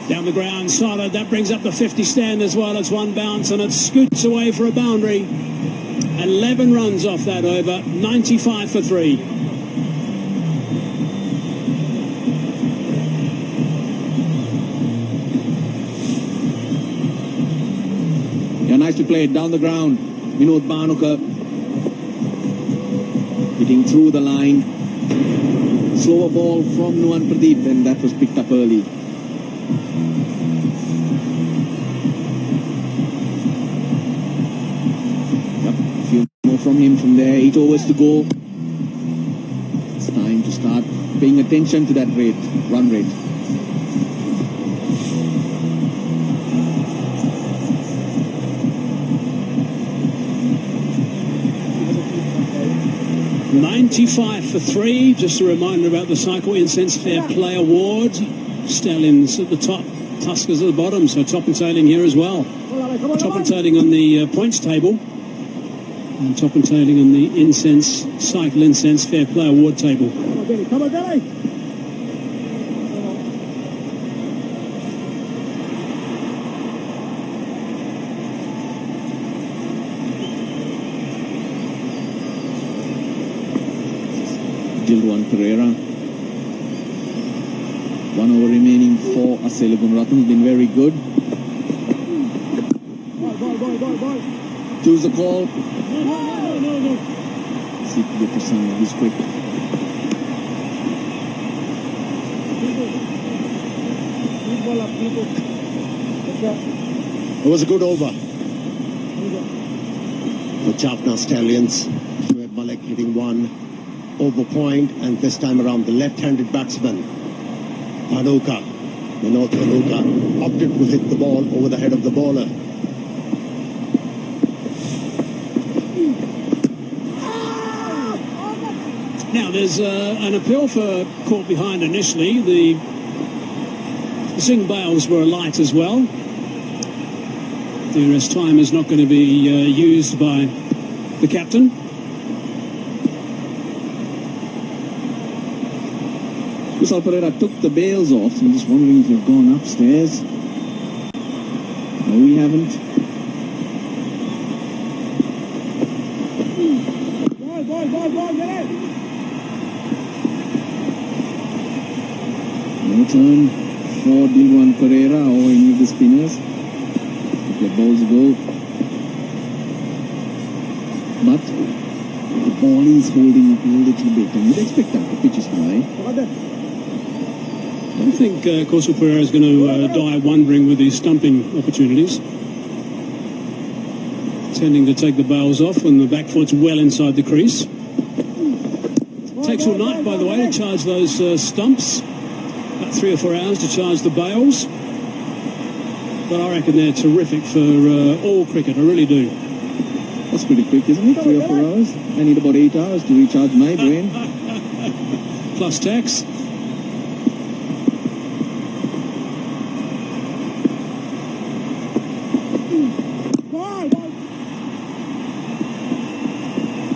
Down the ground, solid. That brings up the 50 stand as well. It's one bounce and it scoots away for a boundary. 11 runs off that over. 95 for 3. Yeah, nicely played down the ground. Vinod Bhanuka hitting through the line. Slower ball from Nuwan Pradeep, and that was picked up early. Yep, a few more from him from there. 8 overs to go. It's time to start paying attention to that run rate. $95 for 3. Just a reminder about the Cycle Incense Fair Play Award. Stallions at the top, Tuskers at the bottom, so top and tailing here as well. Top and tailing on the points table, and top and tailing on the Cycle Incense Fair Play Award table. Come on, Galle! Dilruwan Pereira. 1 over remaining for Asela Gunrathan. Been very good. Ball. Choose the call. No. See to get to Sangha. He's quick. Ball up, people. It was a good over for Jaffna Stallions. Shoaib Malik hitting one over point, and this time around the left-handed batsman Bhanuka, Vinod Bhanuka, opted to hit the ball over the head of the bowler. Now there's an appeal for caught behind initially. The Singh bails were alight as well. The rest time is not going to be used by the captain. Kusal Pereira took the bails off, so I'm just wondering if they've gone upstairs. No, we haven't. Ball, get it! No turn for Dilruwan Pereira or any of the spinners. The balls go. But the ball is holding up a little bit, and you'd expect that. The pitch is high. I don't think Kusal Pereira is going to die wondering with these stumping opportunities. Tending to take the bails off when the back foot's well inside the crease. Takes all night, by the way, to charge those stumps. About 3 or 4 hours to charge the bails. But I reckon they're terrific for all cricket. I really do. That's pretty quick, isn't it? 3 or 4 hours. I need about 8 hours to recharge my brain. Plus tax.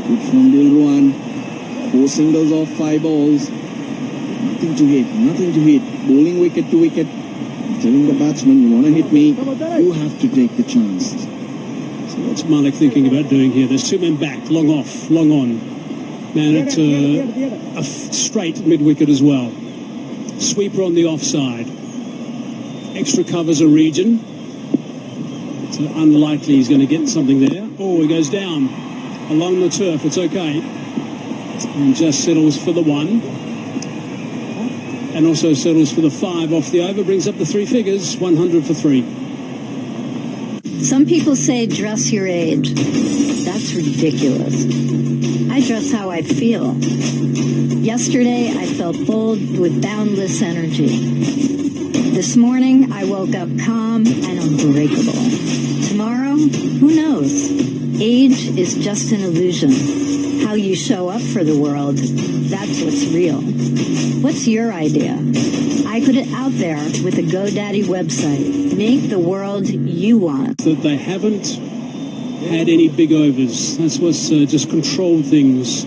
Good from Dilruwan. 4 singles off 5 balls. Nothing to hit. Bowling wicket to wicket. Telling the batsman, you want to hit me, you have to take the chance. So what's Malik thinking about doing here? There's 2 men back, long off, long on. Man at a straight mid-wicket as well. Sweeper on the offside. Extra covers a region. So unlikely he's going to get something there. Oh, he goes down along the turf. It's okay. And just settles for the 1. And also settles for the 5 off the over. Brings up the 3 figures. 100 for 3. Some people say dress your age. That's ridiculous. I dress how I feel. Yesterday, I felt bold with boundless energy. This morning, I woke up calm and unbreakable. Tomorrow, who knows? Age is just an illusion. How you show up for the world, that's what's real. What's your idea? I put it out there with the GoDaddy website. Make the world you want. That they haven't had any big overs. That's what's just controlled things.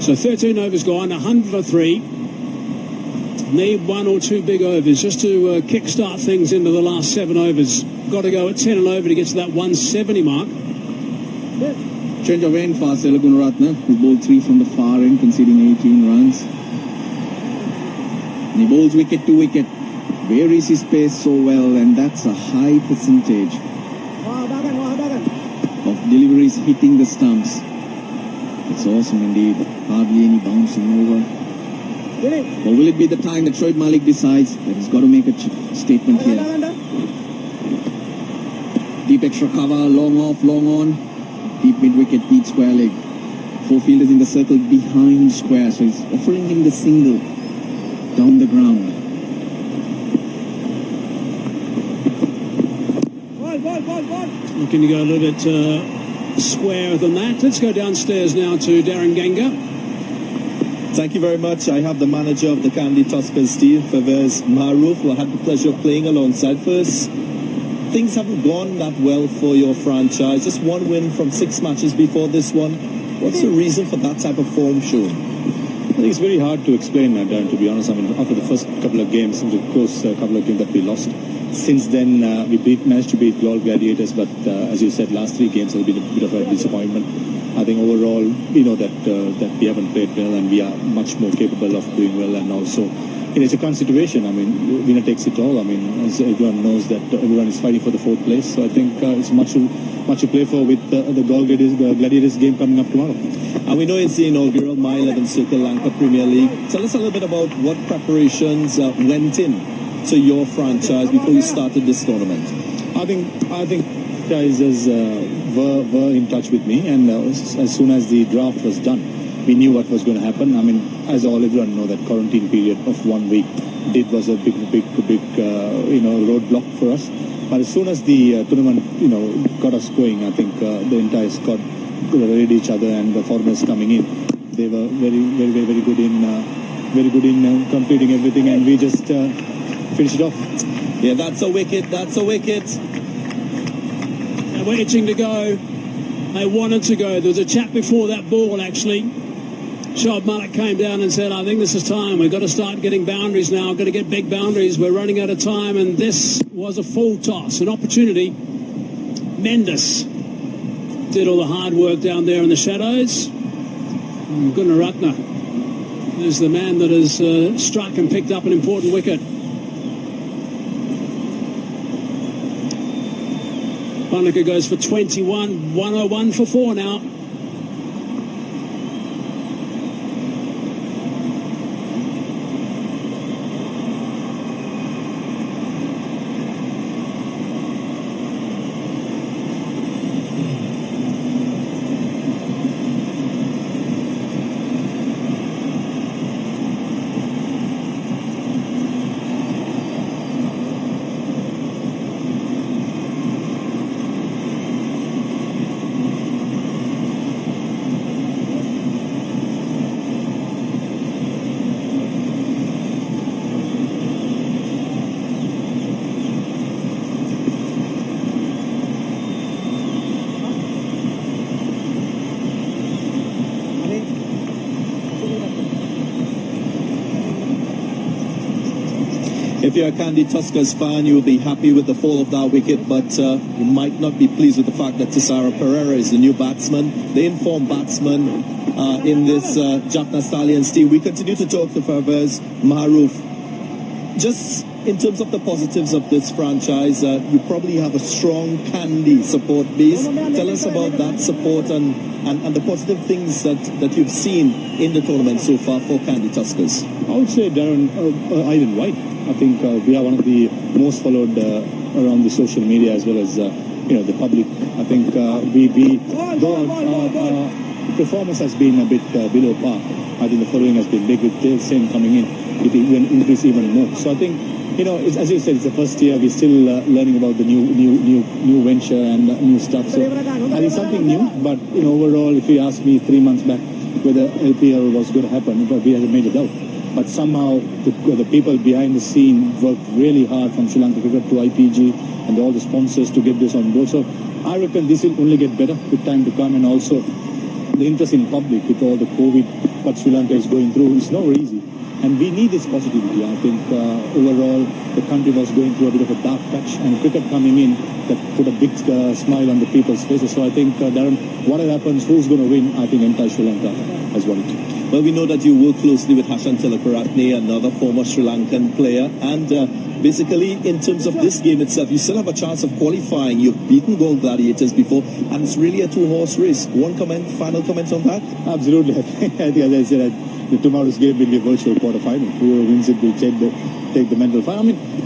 So 13 overs gone, 103. Need one or two big overs just to kick-start things into the last 7 overs. Got to go at 10 and over to get to that 170 mark. Change of end for Selagunaratne. He bowled 3 from the far end, conceding 18 runs. And he bowls wicket to wicket. Varies his pace so well, and that's a high percentage of deliveries hitting the stumps. It's awesome indeed. Hardly any bouncing over. Or will it be the time that Shoaib Malik decides that he's got to make a statement here? Deep extra cover, long off, long on. Deep mid-wicket, deep square leg. 4 fielders in the circle behind square, so he's offering him the single down the ground. Looking to go a little bit square than that. Let's go downstairs now to Darren Ganga. Thank you very much. I have the manager of the Kandy Tuskers team, Fawaz Maroof, who I had the pleasure of playing alongside. First, things haven't gone that well for your franchise. Just 1 win from 6 matches before this one. What's the reason for that type of form shown? I think it's very hard to explain, Darren, to be honest. I mean, after the first couple of games, and of course, a couple of games that we lost. Since then, we managed to beat Galle Gladiators, but as you said, last 3 games have been a bit of a disappointment. I think overall, we know that we haven't played well, and we are much more capable of doing well. And also, it's a current situation. I mean, winner takes it all. I mean, as everyone knows that everyone is fighting for the 4th place. So I think it's much to play for with the Gladiators game coming up tomorrow. And we know it's the inaugural My 11 Circle Lanka Premier League. Tell us a little bit about what preparations went in to your franchise before you started this tournament. I think guys were in touch with me, and as soon as the draft was done, we knew what was going to happen. I mean, as everyone know, that quarantine period of 1 week was a big roadblock for us. But as soon as the tournament got us going, I think the entire squad read each other, and the foreigners coming in, they were very good in completing everything, and we just finished it off. Yeah, that's a wicket. They were itching to go. They wanted to go. There was a chat before that ball, actually. Shoaib Malik came down and said, I think this is time. We've got to start getting boundaries now. We've got to get big boundaries. We're running out of time. And this was a full toss, an opportunity. Mendes did all the hard work down there in the shadows. Gunaratne is the man that has struck and picked up an important wicket. Lanka goes for 21, 101 for 4 now. If you're a Kandy Tuskers fan, you'll be happy with the fall of that wicket, but you might not be pleased with the fact that Tisara Pereira is the new batsman, the informed batsman in this Jaffna Stallions team. We continue to talk to Fawaz Maroof. Just in terms of the positives of this franchise, you probably have a strong Kandy support base. Tell us about that support and the positive things that you've seen in the tournament so far for Kandy Tuskers. I would say, Darren, Iron White. I think we are one of the most followed around the social media as well as the public. I think though our performance has been a bit below par, I think the following has been big with Dale Sen coming in. It will increase even more. So I think as you said, it's the first year. We're still learning about the new venture and new stuff. So I think something new. But overall, if you ask me 3 months back whether LPL was going to happen, we had a major doubt. But somehow the people behind the scene worked really hard, from Sri Lanka Cricket to IPG and all the sponsors, to get this on board. So I reckon this will only get better with time to come, and also the interest in public with all the COVID what Sri Lanka is going through is never easy. And we need this positivity. I think overall the country was going through a bit of a dark patch, and cricket coming in that put a big smile on the people's faces. So I think, Darren, whatever happens, who's going to win, I think entire Sri Lanka has won it. Well, we know that you work closely with Hashan Tilaparatne, another former Sri Lankan player, and basically in terms of this game itself, you still have a chance of qualifying. You've beaten Gold Gladiators before, and it's really a two-horse race. Final comment on that? Absolutely. I think, as I said, tomorrow's game will be a virtual quarterfinal. Whoever wins it will take the mental final.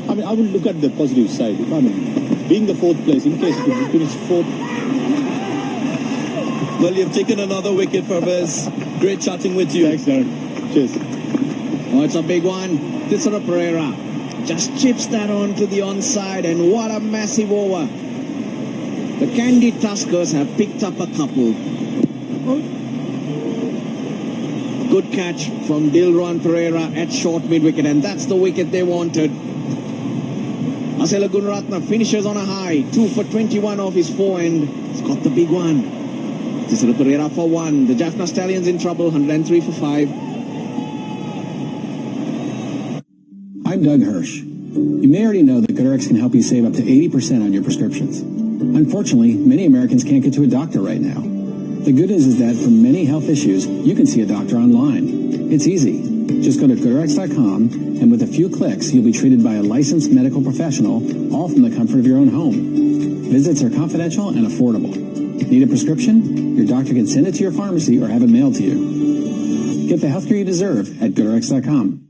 I mean, I will look at the positive side. I mean, being the fourth place, in case we finish fourth. Well, you've taken another wicket, Farbez. Great chatting with you. Thanks, Darren. Cheers. Oh, it's a big one. Tisara Pereira just chips that onto the onside, and what a massive over. The Kandy Tuskers have picked up a couple. Good catch from Dilruan Pereira at short mid-wicket, and that's the wicket they wanted. Asela Gunaratne finishes on a high, 2 for 21 off his forehand. He's got the big one. Tisara Pereira for 1. The Jaffna Stallions in trouble, 103 for 5. I'm Doug Hirsch. You may already know that GoodRx can help you save up to 80% on your prescriptions. Unfortunately, many Americans can't get to a doctor right now. The good news is that for many health issues, you can see a doctor online. It's easy. Just go to GoodRx.com, and with a few clicks, you'll be treated by a licensed medical professional, all from the comfort of your own home. Visits are confidential and affordable. Need a prescription? Your doctor can send it to your pharmacy or have it mailed to you. Get the healthcare you deserve at GoodRx.com.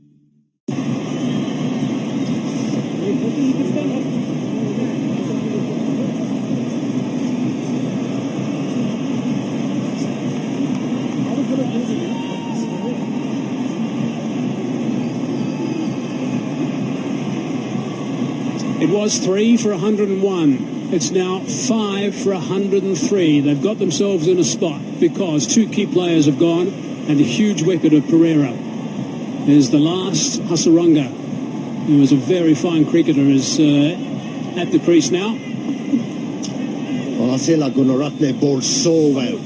It was 3 for 101. It's now 5 for 103. They've got themselves in a spot because 2 key players have gone and a huge wicket of Pereira. There's the last, Hasaranga, who was a very fine cricketer, is at the crease now. Well, Asela Gunaratne bowled so well.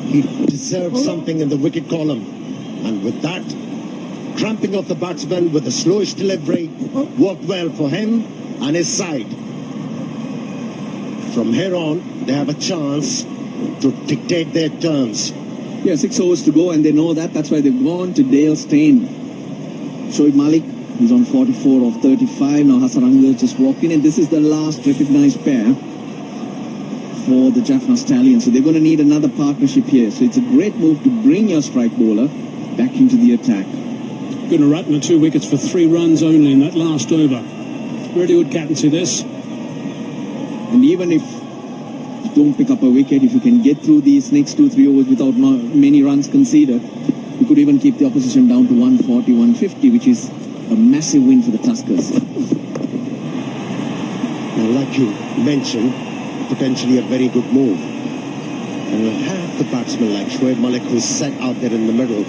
He deserved something in the wicket column. And with that, tramping off the batsman with a slowish delivery worked well for him and his side. From here on, they have a chance to dictate their terms. Yeah, 6 overs to go, and they know that. That's why they've gone to Dale Steyn. Shoaib Malik, he's on 44 of 35. Now Hasaranga just walked in, and this is the last recognized pair for the Jaffna Stallions. So they're going to need another partnership here. So it's a great move to bring your strike bowler back into the attack. Gunaratne 2 wickets for 3 runs only in that last over. Really good captaincy this. And even if you don't pick up a wicket, if you can get through these next 2-3 overs without many runs conceded, you could even keep the opposition down to 140, 150, which is a massive win for the Tuskers. Now, like you mentioned, potentially a very good move. And we'll have the batsman like Shoaib Malik, who's set out there in the middle,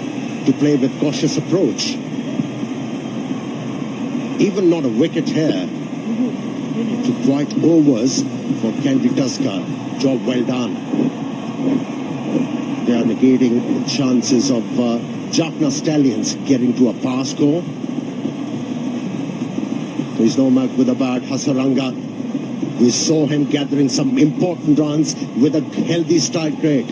to play with cautious approach. Even not a wicket here. To quite overs for Kandy Tuskers. Job well done. They are negating chances of Jaffna Stallions getting to a power score. There's no mark with the bat. Hasaranga, we saw him gathering some important runs with a healthy strike rate.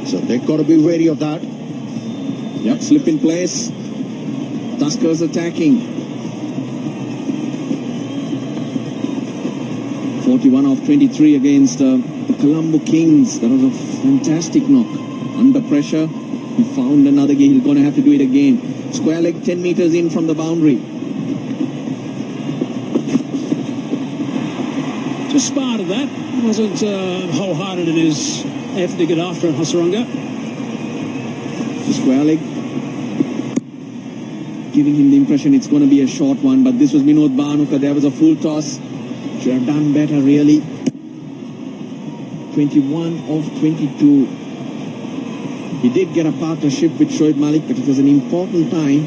So they've got to be wary of that. Yep, slip in place. Tuskers attacking. 41 off 23 against the Colombo Kings. That was a fantastic knock. Under pressure, he found another game. He's going to have to do it again. Square leg 10 meters in from the boundary. Just spotted that. Wasn't wholehearted in his effort to get after Hasaranga. The square leg, giving him the impression it's going to be a short one, but this was Minod Bhanuka. There was a full toss. Should have done better, really. 21 of 22. He did get a partnership with Shoaib Malik, but it was an important time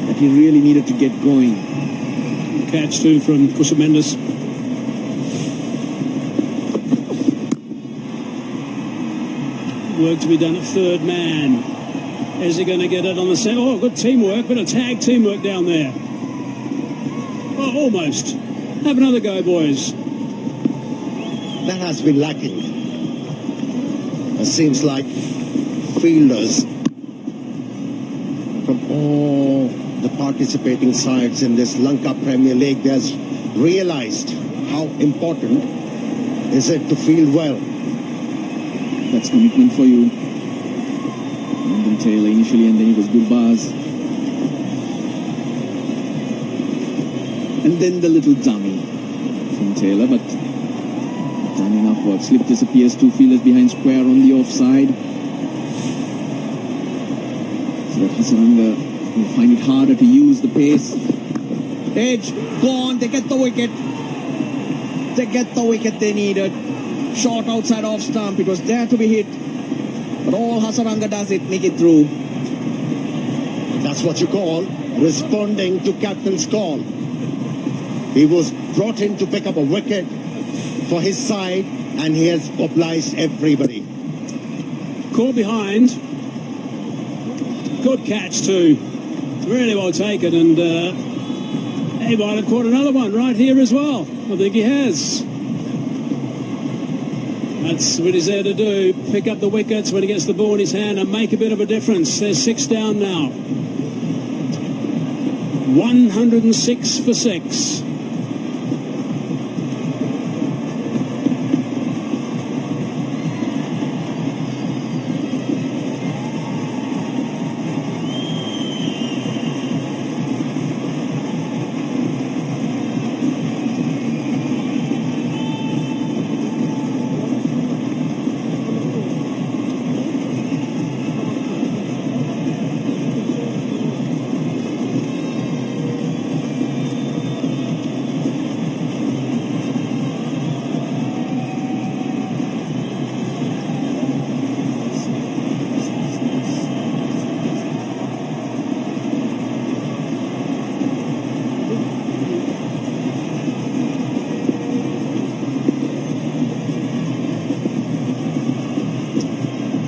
that he really needed to get going. Catch too from Kusumendas. Work to be done at third man. Is he going to get it on the set? Oh, good teamwork. Bit of tag teamwork down there. Oh, almost. Have another go, boys. That has been lacking. It seems like fielders from all the participating sides in this Lanka Premier League, they have realized how important is it to field well. That's commitment for you. London Taylor initially, and then it was Gurbaz. And then the little dummy from Taylor, but done enough work. Slip disappears, two fielders behind square on the offside. So that Hasaranga will find it harder to use the pace. Edge, gone, they get the wicket. They get the wicket they needed. Short outside off stump, it was there to be hit. But all Hasaranga does it, make it through. That's what you call responding to captain's call. He was brought in to pick up a wicket for his side, and he has obliged everybody. Caught behind. Good catch too. Really well taken, and he might have caught another one right here as well. I think he has. That's what he's there to do. Pick up the wickets when he gets the ball in his hand and make a bit of a difference. There's 6 down now. 106 for 6.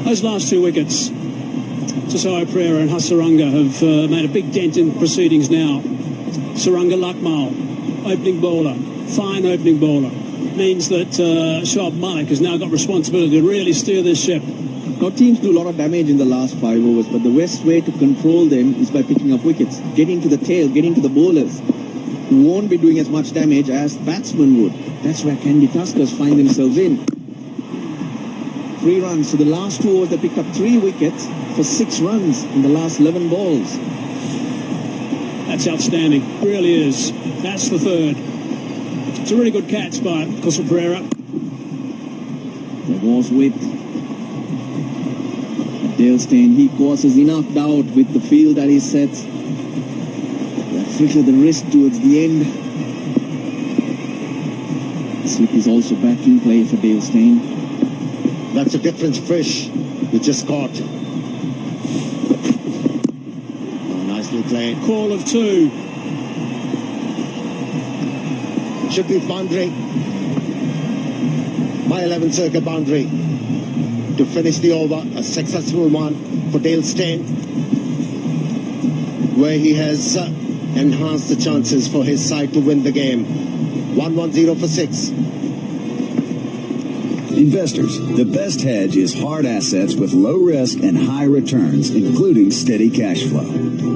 Those last 2 wickets, Tasai Pereira and Hasaranga have made a big dent in proceedings now. Saranga Lakmal, opening bowler, fine opening bowler, means that Shoaib Malik has now got responsibility to really steer this ship. Now teams do a lot of damage in the last 5 overs, but the best way to control them is by picking up wickets, getting to the tail, getting to the bowlers, who won't be doing as much damage as batsmen would. That's where Kandy Tuskers find themselves in. 3 runs. So the last 2 overs, they picked up 3 wickets for 6 runs in the last 11 balls. That's outstanding. Really is. That's the third. It's a really good catch by Tasai Pereira. There was with Dale Steyn. He causes enough doubt with the field that he sets. That flick of the wrist towards the end. Slip is also back in play for Dale Steyn. That's a different fish you just caught. Oh, nicely played. Call of 2. Should be boundary. My 11th circuit boundary to finish the over. A successful one for Dale Steyn, where he has enhanced the chances for his side to win the game. 110 for 6. Investors, the best hedge is hard assets with low risk and high returns, including steady cash flow.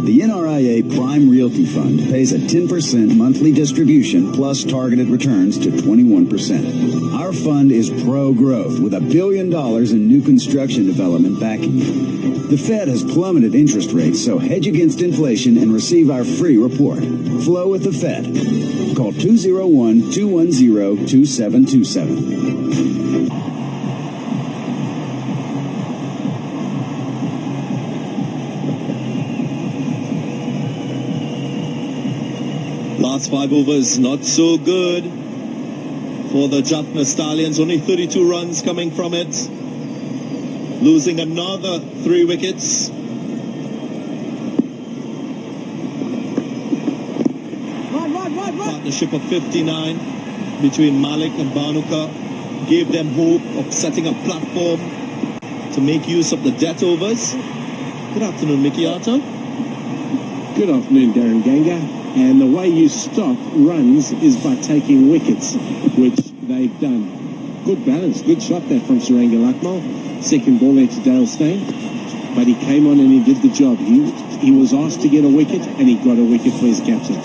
The NRIA Prime Realty Fund pays a 10% monthly distribution plus targeted returns to 21%. Our fund is pro-growth with $1 billion in new construction development backing it. The Fed has plummeted interest rates, so hedge against inflation and receive our free report. Flow with the Fed. Call 201-210-2727. Last 5 overs, not so good for the Jaffna Stallions. Only 32 runs coming from it. Losing another 3 wickets. Partnership of 59 between Malik and Bhanuka gave them hope of setting a platform to make use of the death overs. Good afternoon, Mickey Arthur. Good afternoon, Darren Ganga. And the way you stop runs is by taking wickets, which they've done. Good balance, good shot there from Suranga Lakmal. Second ball there to Dale Steyn. But he came on and he did the job. He was asked to get a wicket and he got a wicket for his captain.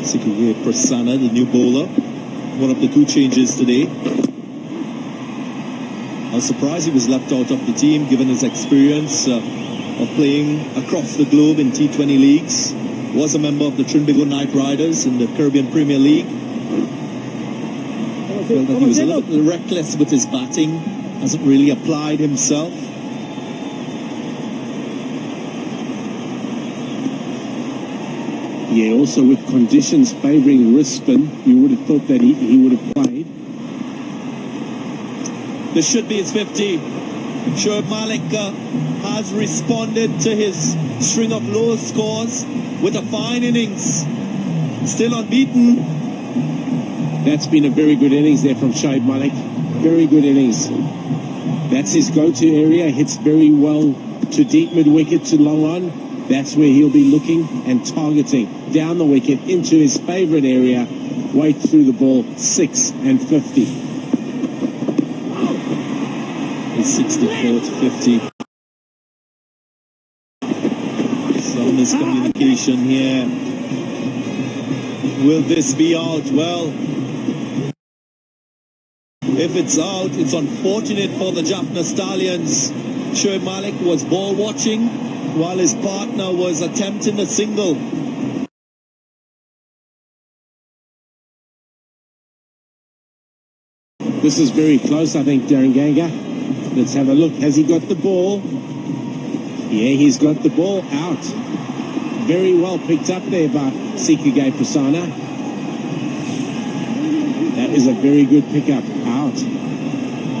Sikuwe Prasanna, the new bowler. One of the two changes today. I was surprised he was left out of the team given his experience of playing across the globe in T20 leagues. Was a member of the Trinbago Knight Riders in the Caribbean Premier League. Felt that he was a little bit reckless with his batting. Hasn't really applied himself. Yeah, also with conditions favouring wrist spin, you would have thought that he would have played. This should be his 50. Shoaib Malik has responded to his string of low scores with a fine innings. Still unbeaten. That's been a very good innings there from Shoaib Malik. Very good innings. That's his go-to area. Hits very well to deep mid-wicket to long on. That's where he'll be looking and targeting. Down the wicket into his favourite area. Way through the ball. 6 and 50. It's 64 to 50. Some miscommunication here. Will this be out? Well, if it's out, it's unfortunate for the Jaffna Stallions. Shoaib Malik was ball watching while his partner was attempting a single. This is very close, I think, Darren Ganga. Let's have a look. Has he got the ball? Yeah, he's got the ball out. Very well picked up there by Sikuwe Prasanna. That is a very good pickup. Out.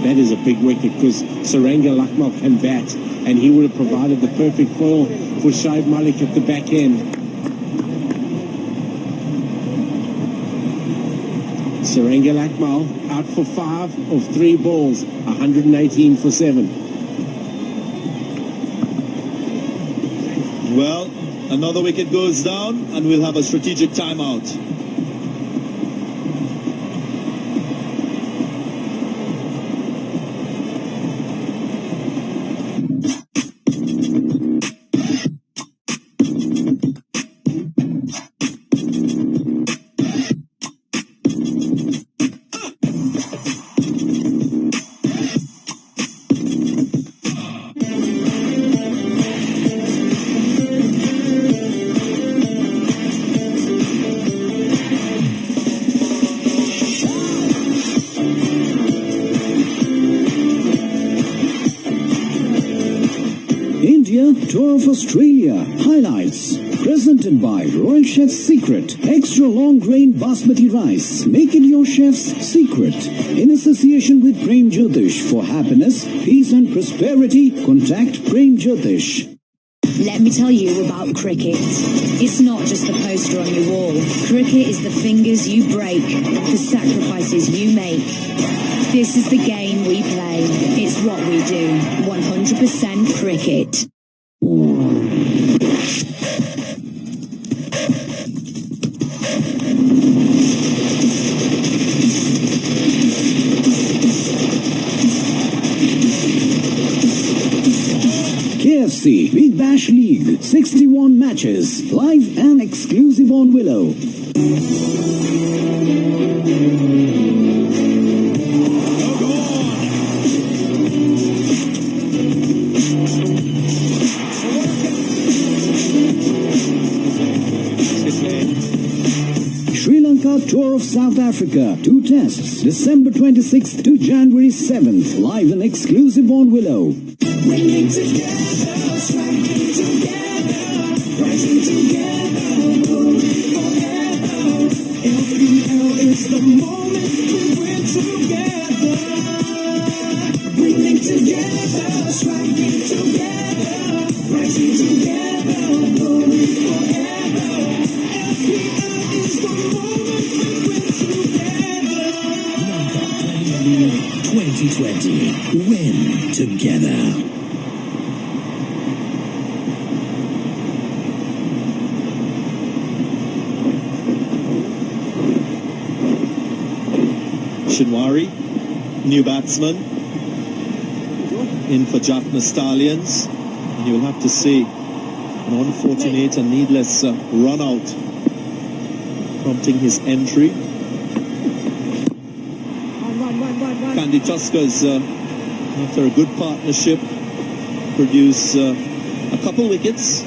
That is a big wicket because Suranga Lakmal can bat and he would have provided the perfect foil for Shoaib Malik at the back end. Suranga Lakmal out for 5 of 3 balls, 118 for 7. Well, another wicket goes down and we'll have a strategic timeout. Tour of Australia highlights presented by Royal Chef's Secret extra long grain basmati rice. Make it your chef's secret in association with Prem Jyotish. For happiness, peace and prosperity, contact Prem Jyotish. Let me tell you about cricket. It's not just the poster on your wall. Cricket is the fingers you break, the sacrifices you make. This is the game we play. It's what we do. 100% cricket. KFC Big Bash League, 61 matches, live and exclusive on Willow. Sri Lanka Tour of South Africa, 2 tests, December 26th to January 7th, live and exclusive on Willow. Bringing together, striking together, rising together, moving forever. LPL is the moment when we're together. Bringing together, striking together, rising together, moving forever. LPL is the moment when we're together. 2020. Win together. Shinwari, new batsman, in for Jaffna Stallions. And you'll have to say, an unfortunate and needless run out, prompting his entry. Kandy Tuskers, after a good partnership, produce a couple wickets.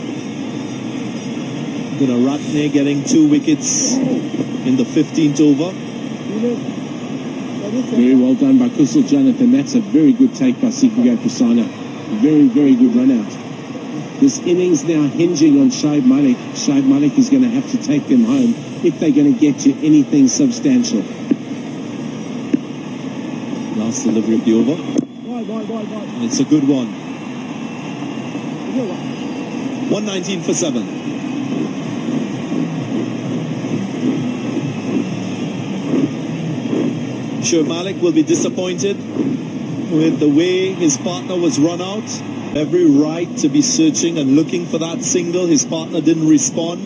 Gunaratne getting 2 wickets in the 15th over. Very well done by Kusal Jonathan. That's a very good take by Sikugat Prasanna. Very, very good run out. This innings now hinging on Shoaib Malik. Shoaib Malik is going to have to take them home if they're going to get to anything substantial. Last delivery of the over. And it's a good one. 119 for 7. Shoaib Malik will be disappointed with the way his partner was run out. Every right to be searching and looking for that single. His partner didn't respond.